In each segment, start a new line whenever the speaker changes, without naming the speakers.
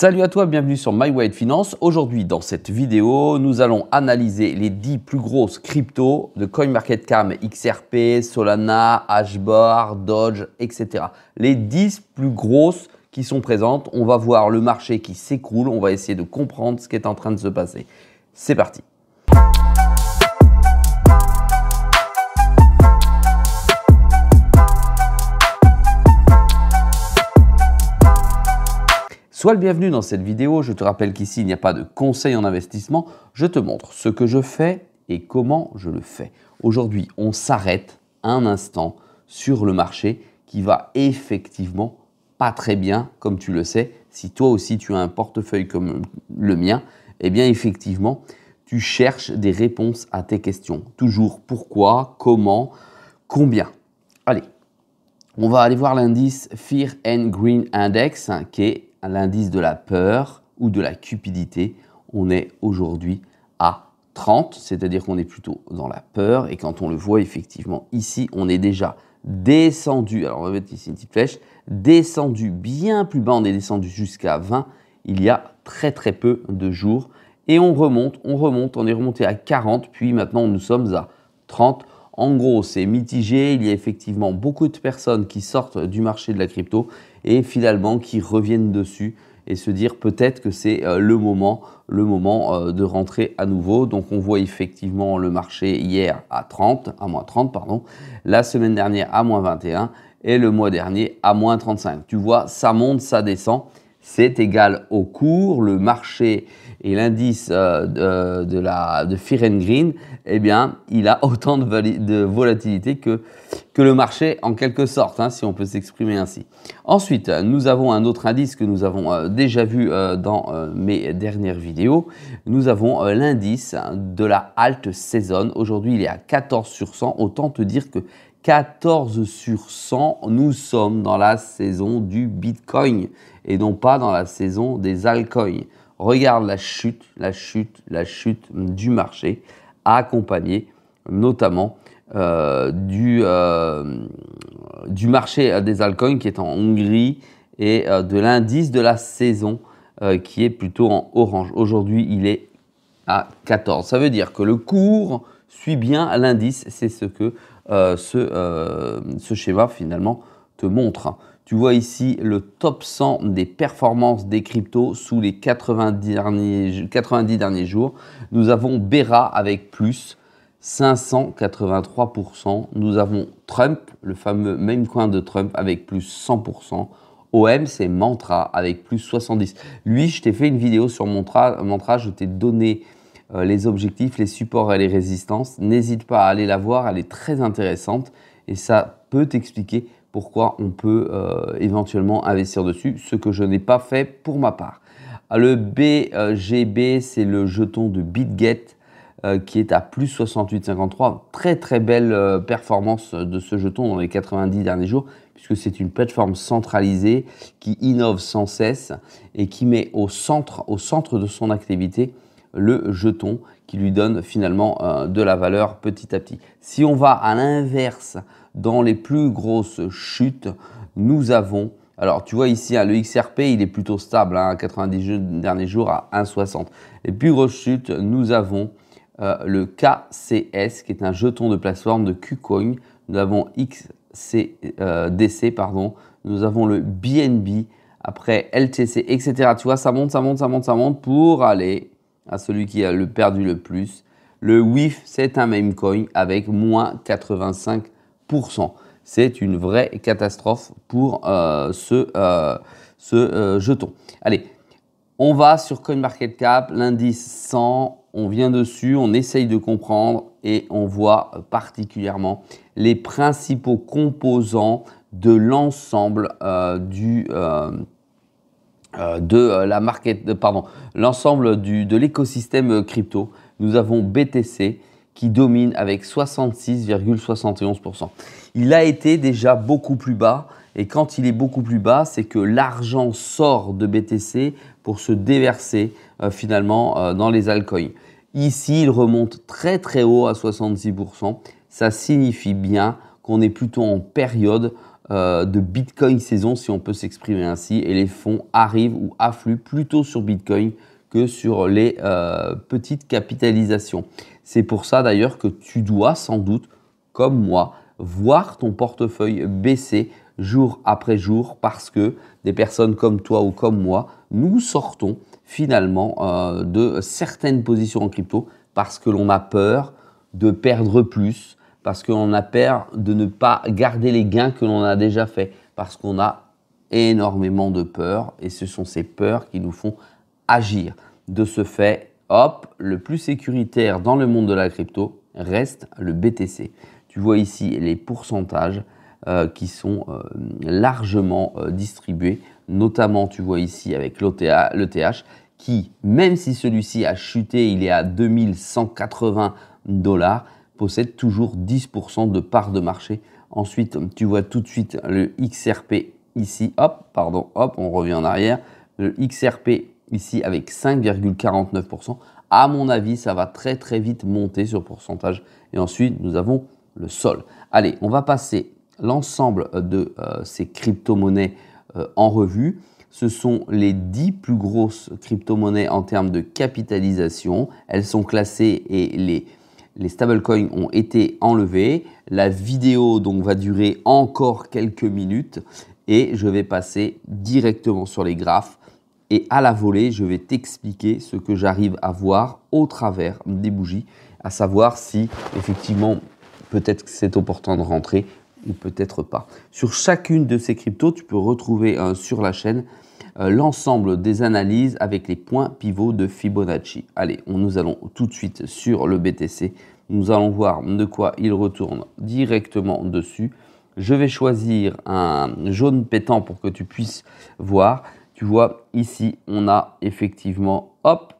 Salut à toi, bienvenue sur MyWay Finance. Aujourd'hui, dans cette vidéo, nous allons analyser les 10 plus grosses cryptos de CoinMarketCap, XRP, Solana, Hashbar, Doge, etc. Les 10 plus grosses qui sont présentes. On va voir le marché qui s'écroule. On va essayer de comprendre ce qui est en train de se passer. C'est parti. Sois le bienvenu dans cette vidéo. Je te rappelle qu'ici, il n'y a pas de conseil en investissement. Je te montre ce que je fais et comment je le fais. Aujourd'hui, on s'arrête un instant sur le marché qui va effectivement pas très bien, comme tu le sais. Si toi aussi, tu as un portefeuille comme le mien, eh bien effectivement, tu cherches des réponses à tes questions. Toujours pourquoi, comment, combien. Allez, on va aller voir l'indice Fear and Greed Index qui est l'indice de la peur ou de la cupidité. On est aujourd'hui à 30, c'est-à-dire qu'on est plutôt dans la peur. Et quand on le voit effectivement ici, on est déjà descendu. Alors on va mettre ici une petite flèche. Descendu bien plus bas, on est descendu jusqu'à 20 il y a très peu de jours. Et on remonte, on est remonté à 40, puis maintenant nous sommes à 30. En gros, c'est mitigé. Il y a effectivement beaucoup de personnes qui sortent du marché de la crypto et finalement qui reviennent dessus et se dire peut-être que c'est le moment de rentrer à nouveau. Donc, on voit effectivement le marché hier à moins 30, pardon, la semaine dernière à moins 21 et le mois dernier à moins 35. Tu vois, ça monte, ça descend. C'est égal au cours. Le marché et l'indice de Fear and Greed, eh bien, il a autant de volatilité que le marché en quelque sorte, hein, si on peut s'exprimer ainsi. Ensuite, nous avons un autre indice que nous avons déjà vu dans mes dernières vidéos. Nous avons l'indice de la Alt Season. Aujourd'hui, il est à 14 sur 100. Autant te dire que 14 sur 100, nous sommes dans la saison du Bitcoin et non pas dans la saison des altcoins. Regarde la chute du marché, accompagnée notamment du marché des altcoins qui est en Hongrie et de l'indice de la saison qui est plutôt en orange. Aujourd'hui, il est à 14. Ça veut dire que le cours suit bien l'indice. C'est ce que ce schéma finalement te montre. Tu vois ici le top 100 des performances des cryptos sous les 90 derniers jours. Nous avons Bera avec plus 583%. Nous avons Trump, le fameux meme coin de Trump avec plus 100%. OM, c'est Mantra avec plus 70%. Lui, je t'ai fait une vidéo sur Mantra, je t'ai donné les objectifs, les supports et les résistances. N'hésite pas à aller la voir, elle est très intéressante et ça peut t'expliquer pourquoi on peut éventuellement investir dessus, ce que je n'ai pas fait pour ma part. Le BGB, c'est le jeton de BitGet qui est à plus 68,53. Très belle performance de ce jeton dans les 90 derniers jours, puisque c'est une plateforme centralisée qui innove sans cesse et qui met au centre de son activité le jeton qui lui donne finalement de la valeur petit à petit. Si on va à l'inverse, dans les plus grosses chutes, nous avons, alors tu vois ici, hein, le XRP, il est plutôt stable, hein, à 90 derniers jours à 1,60. Les plus grosses chutes, nous avons le KCS, qui est un jeton de plateforme de KuCoin. Nous avons XCDC, pardon. Nous avons le BNB, après LTC, etc. Tu vois, ça monte pour aller à celui qui a perdu le plus. Le WIF, c'est un meme coin avec moins 85%. C'est une vraie catastrophe pour ce jeton. Allez, on va sur CoinMarketCap, l'indice 100, on vient dessus, on essaye de comprendre et on voit particulièrement les principaux composants de l'ensemble l'ensemble de l'écosystème crypto. Nous avons BTC qui domine avec 66,71%. Il a été déjà beaucoup plus bas et quand il est beaucoup plus bas, c'est que l'argent sort de BTC pour se déverser finalement dans les altcoins. Ici, il remonte très haut à 66%. Ça signifie bien qu'on est plutôt en période de Bitcoin saison, si on peut s'exprimer ainsi, et les fonds arrivent ou affluent plutôt sur Bitcoin que sur les petites capitalisations. C'est pour ça d'ailleurs que tu dois sans doute, comme moi, voir ton portefeuille baisser jour après jour parce que des personnes comme toi ou comme moi, nous sortons finalement de certaines positions en crypto parce que l'on a peur de perdre plus, parce qu'on a peur de ne pas garder les gains que l'on a déjà fait, parce qu'on a énormément de peurs et ce sont ces peurs qui nous font agir. De ce fait, hop, le plus sécuritaire dans le monde de la crypto reste le BTC. Tu vois ici les pourcentages qui sont largement distribués, notamment tu vois ici avec l'ETH qui, même si celui-ci a chuté, il est à 2180 $, possède toujours 10% de part de marché. Ensuite, tu vois tout de suite le XRP ici, hop, on revient en arrière, le XRP ici avec 5,49%. À mon avis, ça va très très vite monter sur pourcentage. Et ensuite, nous avons le sol. Allez, on va passer l'ensemble de ces crypto-monnaies en revue. Ce sont les 10 plus grosses crypto-monnaies en termes de capitalisation. Elles sont classées et les stablecoins ont été enlevés. La vidéo donc va durer encore quelques minutes et je vais passer directement sur les graphes. Et à la volée, je vais t'expliquer ce que j'arrive à voir au travers des bougies, à savoir si effectivement peut-être que c'est opportun de rentrer ou peut-être pas. Sur chacune de ces cryptos, tu peux retrouver sur la chaîne l'ensemble des analyses avec les points pivots de Fibonacci. Allez, nous allons tout de suite sur le BTC. Nous allons voir de quoi il retourne directement dessus. Je vais choisir un jaune pétant pour que tu puisses voir. Tu vois, ici, on a effectivement, hop,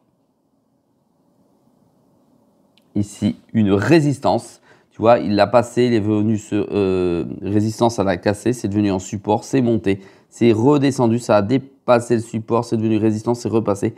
ici, une résistance. Tu vois, il l'a passé, il est venu résistance à la casser, c'est devenu en support, c'est monté, c'est redescendu, ça a dépassé le support, c'est devenu résistance, c'est repassé.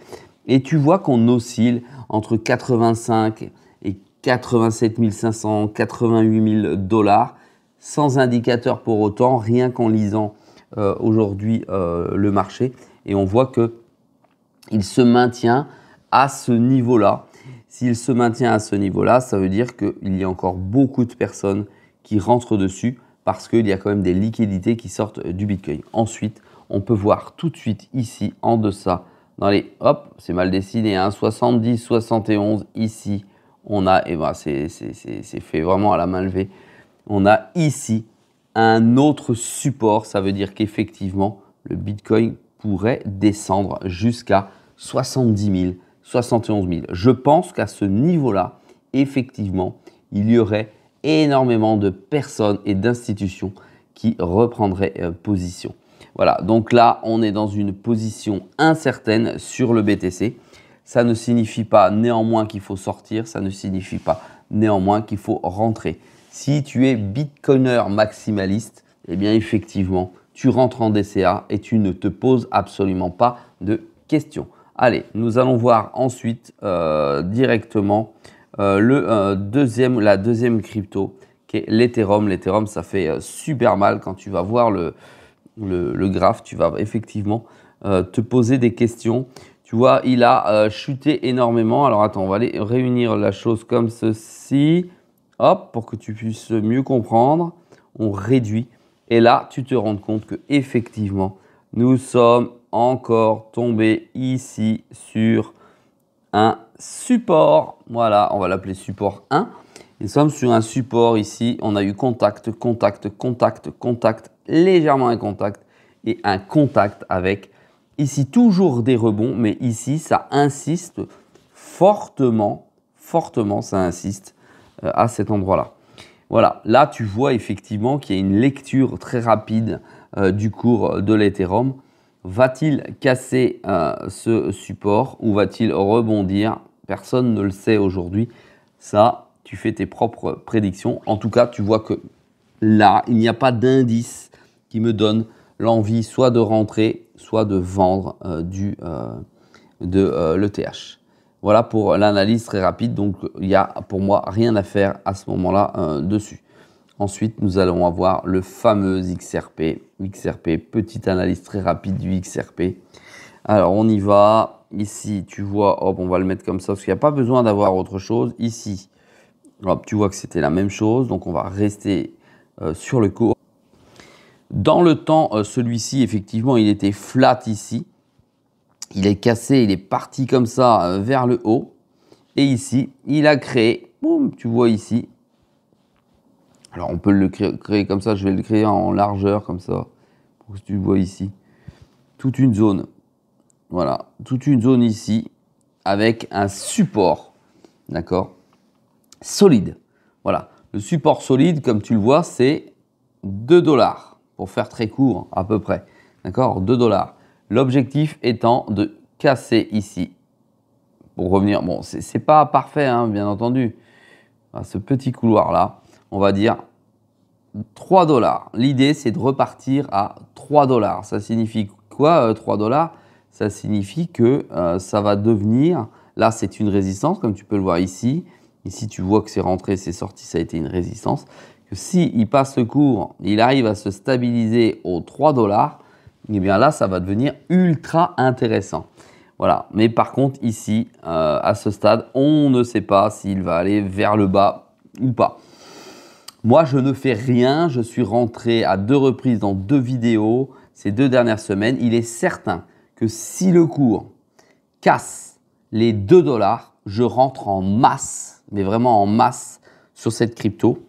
Et tu vois qu'on oscille entre 85 et 87 500, 88 000 $, sans indicateur pour autant, rien qu'en lisant aujourd'hui le marché. Et on voit qu'il se maintient à ce niveau-là. S'il se maintient à ce niveau-là, ça veut dire qu'il y a encore beaucoup de personnes qui rentrent dessus parce qu'il y a quand même des liquidités qui sortent du Bitcoin. Ensuite, on peut voir tout de suite ici, en deçà, dans les, hop, c'est mal dessiné, hein, 70, 71, ici, on a, et ben c'est fait vraiment à la main levée, on a ici un autre support, ça veut dire qu'effectivement, le Bitcoin pourrait descendre jusqu'à 70 000, 71 000. Je pense qu'à ce niveau-là, effectivement, il y aurait énormément de personnes et d'institutions qui reprendraient position. Voilà, donc là, on est dans une position incertaine sur le BTC. Ça ne signifie pas néanmoins qu'il faut sortir, ça ne signifie pas néanmoins qu'il faut rentrer. Si tu es Bitcoiner maximaliste, eh bien effectivement, tu rentres en DCA et tu ne te poses absolument pas de questions. Allez, nous allons voir ensuite directement la deuxième crypto qui est l'Ethereum. L'Ethereum, ça fait super mal quand tu vas voir le graphe. Tu vas effectivement te poser des questions. Tu vois, il a chuté énormément. Alors attends, on va aller réunir la chose comme ceci. Hop, pour que tu puisses mieux comprendre. On réduit. Et là, tu te rends compte que effectivement, nous sommes encore tombés ici sur un support. Voilà, on va l'appeler support 1. Nous sommes sur un support ici. On a eu contact, contact, contact, contact, légèrement un contact et un contact avec ici toujours des rebonds. Mais ici, ça insiste fortement, ça insiste à cet endroit-là. Voilà, là tu vois effectivement qu'il y a une lecture très rapide du cours de l'Ethereum. Va-t-il casser ce support ou va-t-il rebondir? Personne ne le sait aujourd'hui. Ça, tu fais tes propres prédictions. En tout cas, tu vois que là, il n'y a pas d'indice qui me donne l'envie soit de rentrer, soit de vendre l'ETH. Voilà pour l'analyse très rapide. Donc, il n'y a pour moi rien à faire à ce moment-là dessus. Ensuite, nous allons avoir le fameux XRP. XRP, petite analyse très rapide du XRP. Alors, on y va. Ici, tu vois, hop, on va le mettre comme ça, parce qu'il n'y a pas besoin d'avoir autre chose. Ici, hop, tu vois que c'était la même chose. Donc, on va rester sur le cours. Dans le temps, celui-ci, effectivement, il était flat ici. Il est cassé, il est parti comme ça vers le haut. Et ici, il a créé, boum, tu vois ici. Alors, on peut le créer comme ça. Je vais le créer en largeur, comme ça, pour que tu vois ici. Toute une zone. Voilà, toute une zone ici, avec un support, d'accord, solide. Voilà, le support solide, comme tu le vois, c'est 2 $, pour faire très court, à peu près. D'accord, 2 $. L'objectif étant de casser ici. Pour revenir, bon, c'est pas parfait, hein, bien entendu. Ce petit couloir-là, on va dire 3 $. L'idée, c'est de repartir à 3 $. Ça signifie quoi, 3 $? Ça signifie que ça va devenir, là, c'est une résistance, comme tu peux le voir ici. Ici, tu vois que c'est rentré, c'est sorti, ça a été une résistance. Que s'il passe le cours, il arrive à se stabiliser aux 3 $, et bien là, ça va devenir ultra intéressant. Voilà. Mais par contre, ici, à ce stade, on ne sait pas s'il va aller vers le bas ou pas. Moi, je ne fais rien. Je suis rentré à 2 reprises dans 2 vidéos ces 2 dernières semaines. Il est certain que si le cours casse les 2 $, je rentre en masse, mais vraiment en masse sur cette crypto.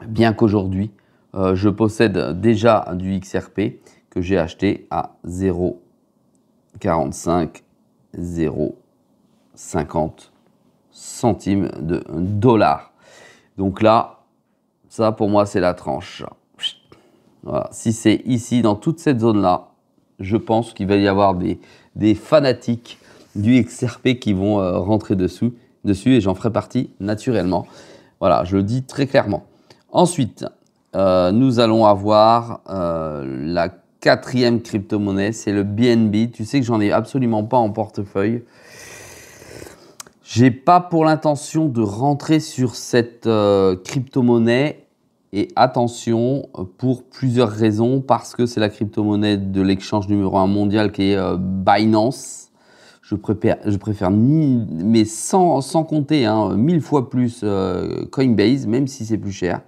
Bien qu'aujourd'hui, je possède déjà du XRP que j'ai acheté à 0,45, 0,50 centimes de $. Donc là, ça pour moi, c'est la tranche. Voilà. Si c'est ici, dans toute cette zone-là, je pense qu'il va y avoir des fanatiques du XRP qui vont rentrer dessus et j'en ferai partie naturellement. Voilà, je le dis très clairement. Ensuite, nous allons avoir la 4e crypto-monnaie, c'est le BNB. Tu sais que j'en ai absolument pas en portefeuille. J'ai pas pour l'intention de rentrer sur cette crypto-monnaie. Et attention, pour plusieurs raisons, parce que c'est la crypto-monnaie de l'exchange numéro 1 mondial qui est Binance. Je préfère mais sans compter, 1000 fois plus Coinbase, même si c'est plus cher.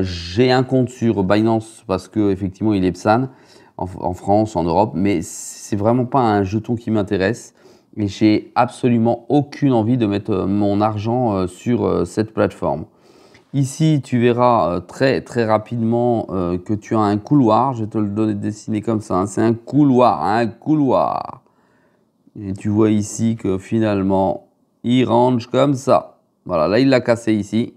J'ai un compte sur Binance parce qu'effectivement il est PSAN en France, en Europe, mais c'est vraiment pas un jeton qui m'intéresse. Et j'ai absolument aucune envie de mettre mon argent sur cette plateforme. Ici, tu verras très rapidement que tu as un couloir. Je vais te le dessiner comme ça. C'est un couloir. Et tu vois ici que finalement, il range comme ça. Voilà, là, il l'a cassé ici.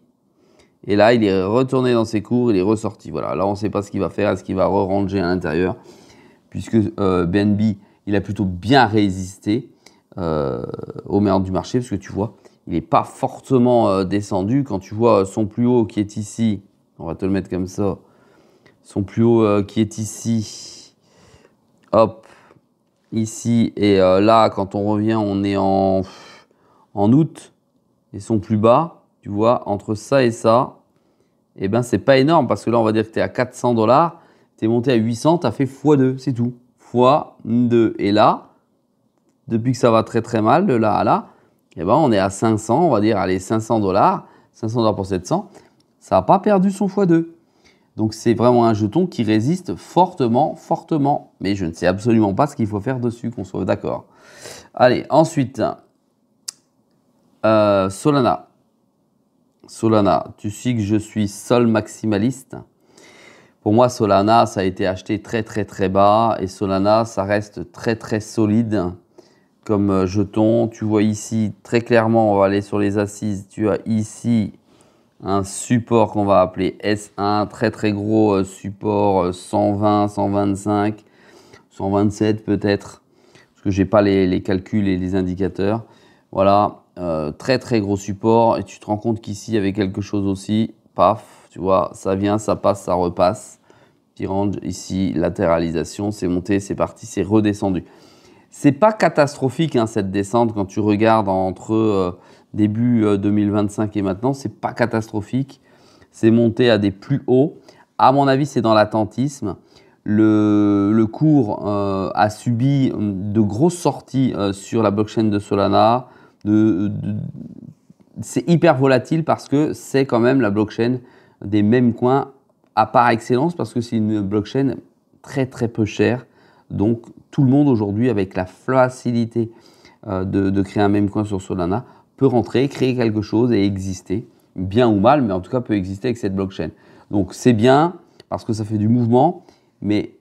Et là, il est retourné dans ses cours, il est ressorti. Voilà, là, on ne sait pas ce qu'il va faire. Est-ce qu'il va re-ranger à l'intérieur? Puisque BNB, il a plutôt bien résisté au meilleur du marché. Parce que tu vois, il n'est pas fortement descendu. Quand tu vois son plus haut qui est ici, on va te le mettre comme ça, son plus haut qui est ici, hop, ici, et là, quand on revient, on est en août, et son plus bas, tu vois, entre ça et ça, eh ben, c'est pas énorme, parce que là, on va dire que tu es à 400 $, tu es monté à 800, tu as fait x2, c'est tout, x2, et là, depuis que ça va très mal, de là à là, eh ben, on est à 500, on va dire, allez, 500 $, 500 $ pour 700, ça n'a pas perdu son x2. Donc, c'est vraiment un jeton qui résiste fortement. Mais je ne sais absolument pas ce qu'il faut faire dessus, qu'on soit d'accord. Allez, ensuite, Solana. Solana, tu sais que je suis sol maximaliste. Pour moi, Solana, ça a été acheté très bas. Et Solana, ça reste très solide comme jeton. Tu vois ici, très clairement, on va aller sur les assises. Tu as ici un support qu'on va appeler S1, très gros support 120, 125, 127 peut-être, parce que j'ai pas les calculs et les indicateurs. Voilà, très gros support. Et tu te rends compte qu'ici, il y avait quelque chose aussi. Paf, tu vois, ça vient, ça passe, ça repasse. Petit range ici, latéralisation, c'est monté, c'est parti, c'est redescendu. C'est pas catastrophique cette descente quand tu regardes entre début 2025 et maintenant, c'est pas catastrophique. c'est monté à des plus hauts. À mon avis, c'est dans l'attentisme. Le cours a subi de grosses sorties sur la blockchain de Solana. C'est hyper volatile parce que c'est quand même la blockchain des mêmes coins à par excellence parce que c'est une blockchain très très peu chère. Donc tout le monde aujourd'hui avec la facilité de créer un même coin sur Solana peut rentrer, créer quelque chose et exister, bien ou mal, mais en tout cas peut exister avec cette blockchain. Donc c'est bien parce que ça fait du mouvement, mais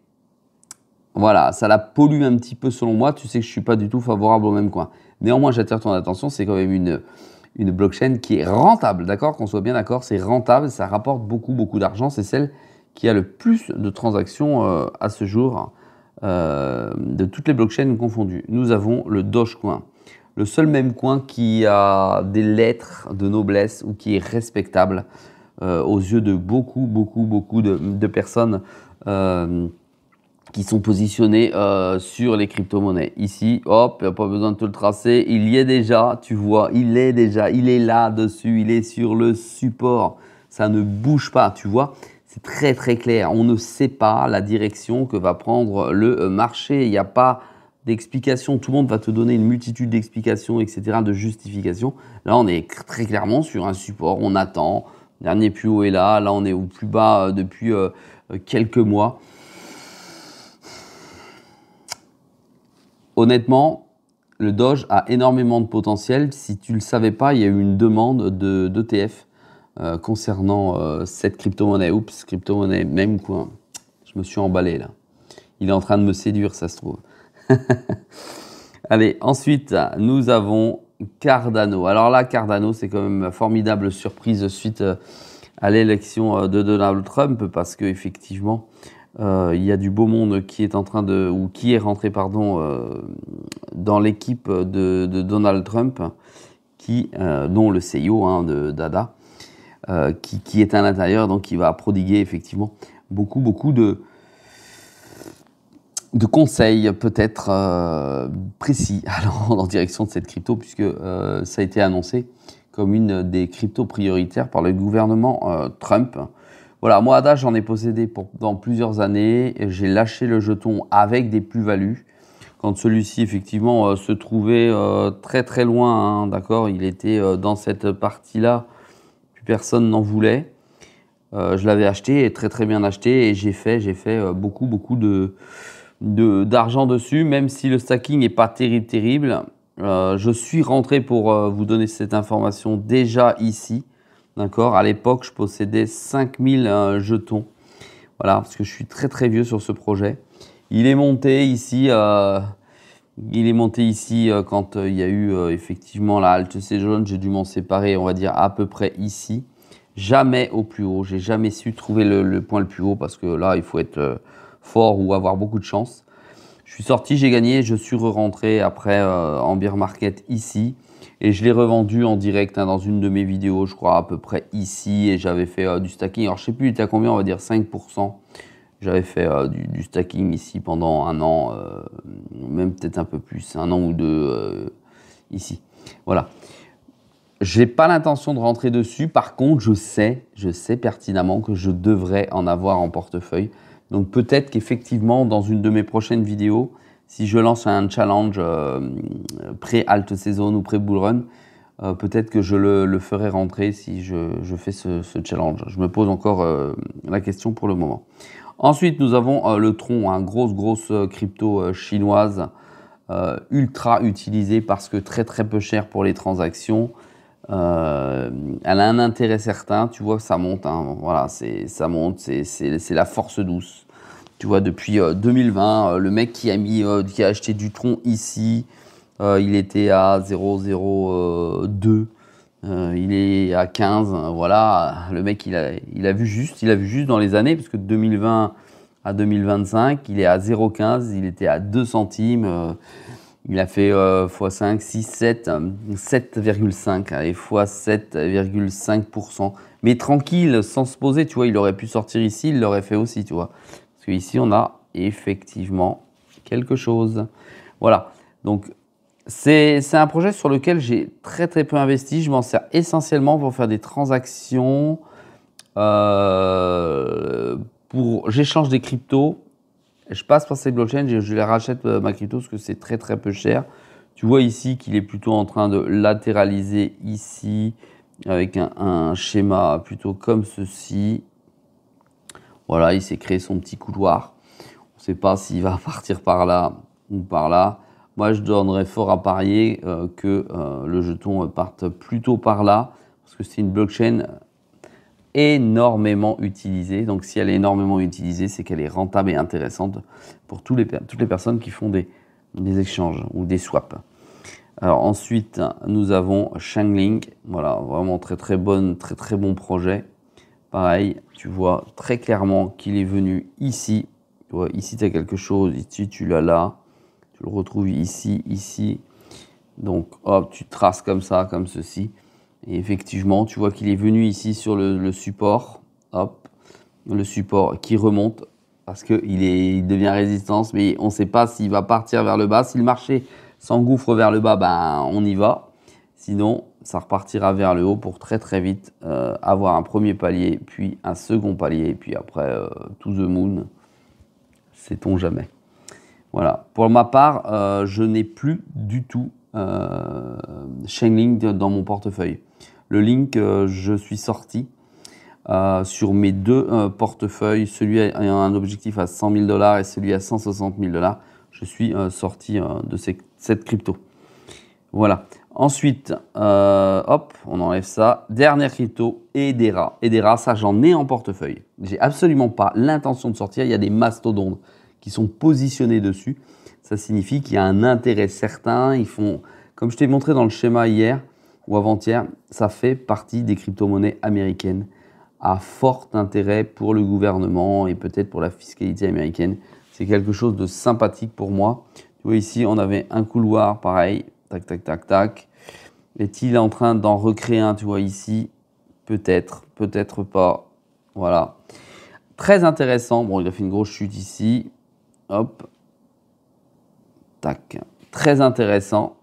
voilà, ça la pollue un petit peu selon moi. Tu sais que je ne suis pas du tout favorable au même coin. Néanmoins, j'attire ton attention, c'est quand même une blockchain qui est rentable, d'accord? Qu'on soit bien d'accord, c'est rentable, ça rapporte beaucoup, beaucoup d'argent. C'est celle qui a le plus de transactions à ce jour de toutes les blockchains confondues. Nous avons le Dogecoin, le seul même coin qui a des lettres de noblesse ou qui est respectable aux yeux de beaucoup, beaucoup, beaucoup de personnes qui sont positionnés sur les crypto-monnaies. Ici, hop, il n'y a pas besoin de te le tracer, il y est déjà, tu vois, il est là-dessus, il est sur le support, ça ne bouge pas, tu vois, c'est très très clair, on ne sait pas la direction que va prendre le marché, il n'y a pas d'explication, tout le monde va te donner une multitude d'explications, etc., de justifications. Là, on est très clairement sur un support, on attend, le dernier plus haut est là on est au plus bas depuis quelques mois. Honnêtement, le Doge a énormément de potentiel. Si tu ne le savais pas, il y a eu une demande d'ETF concernant cette crypto-monnaie. Oups, crypto-monnaie, même quoi. Je me suis emballé là. Il est en train de me séduire, ça se trouve. Allez, ensuite, nous avons Cardano. Alors là, Cardano, c'est quand même une formidable surprise suite à l'élection de Donald Trump parce qu'effectivement, il y a du beau monde qui est en train de, ou qui est rentré, pardon, dans l'équipe de Donald Trump, dont le CEO de Dada, qui est à l'intérieur, donc qui va prodiguer effectivement beaucoup de conseils peut-être précis allant en direction de cette crypto, puisque ça a été annoncé comme une des cryptos prioritaires par le gouvernement Trump. Voilà, moi, ADA, j'en ai possédé dans plusieurs années. J'ai lâché le jeton avec des plus-values. Quand celui-ci, effectivement, se trouvait très très loin, d'accord, il était dans cette partie-là, plus personne n'en voulait. Je l'avais acheté, très très bien acheté, et j'ai fait beaucoup d'argent dessus, même si le stacking n'est pas terrible. Je suis rentré pour vous donner cette information déjà ici. D'accord. À l'époque, je possédais 5000 jetons. Voilà, parce que je suis très très vieux sur ce projet. Il est monté ici, quand il y a eu effectivement la halte jaune. J'ai dû m'en séparer, on va dire à peu près ici. Jamais au plus haut. J'ai jamais su trouver le point le plus haut parce que là, il faut être fort ou avoir beaucoup de chance. Je suis sorti, j'ai gagné, je suis re-rentré après en bear market ici. Et je l'ai revendu en direct dans une de mes vidéos, je crois à peu près ici. Et j'avais fait du stacking. Alors je ne sais plus, il était à combien, on va dire 5%. J'avais fait du stacking ici pendant un an, même peut-être un peu plus, un an ou deux ici. Voilà. Je n'ai pas l'intention de rentrer dessus. Par contre, je sais pertinemment que je devrais en avoir en portefeuille. Donc peut-être qu'effectivement, dans une de mes prochaines vidéos, si je lance un challenge pré-alt saison ou pré-bull run, peut-être que je le ferai rentrer si je fais ce challenge. Je me pose encore la question pour le moment. Ensuite, nous avons le Tron, grosse crypto chinoise, ultra utilisée parce que très très peu cher pour les transactions. Elle a un intérêt certain, tu vois que ça monte, voilà, ça monte, c'est la force douce. Tu vois, depuis 2020, le mec qui a acheté du Tron ici, il était à 0,02, il est à 15, voilà. Le mec, il a vu juste dans les années, parce que de 2020 à 2025, il est à 0,15, il était à 2 centimes. Il a fait x5, 6, 7, 7,5, allez, x 7,5%. Mais tranquille, sans se poser, tu vois, il aurait pu sortir ici, il l'aurait fait aussi, tu vois. Parce qu'ici, on a effectivement quelque chose. Voilà, donc c'est un projet sur lequel j'ai très très peu investi. Je m'en sers essentiellement pour faire des transactions J'échange des cryptos, je passe par cette blockchain, je les rachète ma crypto parce que c'est très très peu cher. Tu vois ici qu'il est plutôt en train de latéraliser ici avec un schéma plutôt comme ceci. Voilà, il s'est créé son petit couloir. On ne sait pas s'il va partir par là ou par là. Moi, je donnerais fort à parier que le jeton parte plutôt par là parce que c'est une blockchain énormément utilisée. Donc, si elle est énormément utilisée, c'est qu'elle est rentable et intéressante pour toutes les personnes qui font des échanges ou des swaps. Alors ensuite, nous avons Chainlink. Voilà, vraiment très très bon projet. Pareil, tu vois très clairement qu'il est venu ici. Tu vois, ici, tu as quelque chose. Ici, tu l'as là. Tu le retrouves ici, ici. Donc, hop, tu traces comme ça, comme ceci. Et effectivement, tu vois qu'il est venu ici sur le support. Hop, le support qui remonte parce qu'il devient résistance, mais on ne sait pas s'il va partir vers le bas. Si le marché s'engouffre vers le bas, ben, on y va. Sinon, ça repartira vers le haut pour très très vite avoir un premier palier, puis un second palier, puis après to the moon. Sait-on jamais. Voilà. Pour ma part, je n'ai plus du tout Chainlink dans mon portefeuille. Le Link, je suis sorti sur mes deux portefeuilles, celui ayant un objectif à 100 000 $ et celui à 160 000 $. Je suis sorti de cette crypto. Voilà. Ensuite, hop, on enlève ça. Dernière crypto, Hedera. Hedera, ça j'en ai en portefeuille. J'ai absolument pas l'intention de sortir. Il y a des mastodontes qui sont positionnés dessus. Ça signifie qu'il y a un intérêt certain. Ils font, comme je t'ai montré dans le schéma hier ou avant-hier, ça fait partie des crypto-monnaies américaines à fort intérêt pour le gouvernement et peut-être pour la fiscalité américaine. C'est quelque chose de sympathique pour moi. Tu vois ici, on avait un couloir pareil. Tac, tac, tac, tac. Est-il en train d'en recréer un, tu vois ici? Peut-être, peut-être pas. Voilà. Très intéressant. Bon, il a fait une grosse chute ici. Hop. Tac. Très intéressant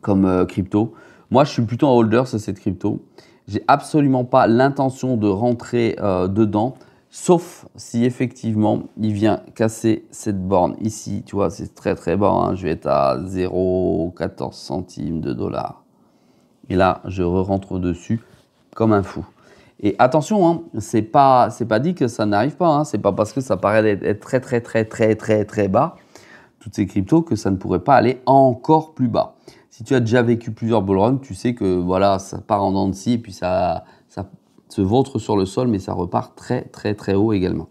comme crypto. Moi, je suis plutôt un holder sur cette crypto. J'ai absolument pas l'intention de rentrer dedans, sauf si effectivement il vient casser cette borne ici. Tu vois, c'est très très bas. Hein. Je vais être à 0,14 centimes de dollar. Et là, je rentre dessus comme un fou. Et attention, hein, c'est pas dit que ça n'arrive pas. Hein. C'est pas parce que ça paraît être très très très très très très bas, toutes ces cryptos, que ça ne pourrait pas aller encore plus bas. Si tu as déjà vécu plusieurs bull runs, tu sais que voilà, ça part en dents de scie et puis ça se vautre sur le sol, mais ça repart très très très haut également.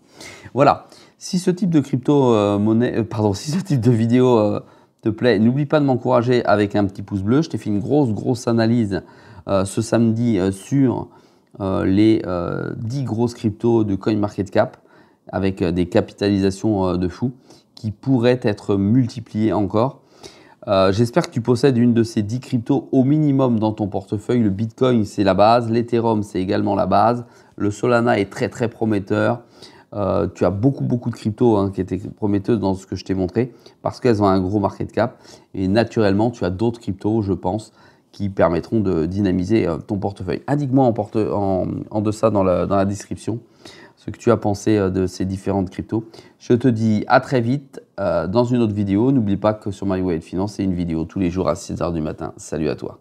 Voilà. Si ce type de si ce type de vidéo te plaît, n'oublie pas de m'encourager avec un petit pouce bleu. Je t'ai fait une grosse analyse ce samedi sur les 10 grosses cryptos de CoinMarketCap avec des capitalisations de fou qui pourraient être multipliées encore. J'espère que tu possèdes une de ces 10 cryptos au minimum dans ton portefeuille. Le Bitcoin, c'est la base. L'Ethereum, c'est également la base. Le Solana est très très prometteur. Tu as beaucoup de cryptos hein, qui étaient prometteuses dans ce que je t'ai montré parce qu'elles ont un gros market cap. Et naturellement, tu as d'autres cryptos, je pense, qui permettront de dynamiser ton portefeuille. Indique-moi en deçà dans la description ce que tu as pensé de ces différentes cryptos. Je te dis à très vite dans une autre vidéo. N'oublie pas que sur My Way of Finance, c'est une vidéo tous les jours à 6 h du matin. Salut à toi.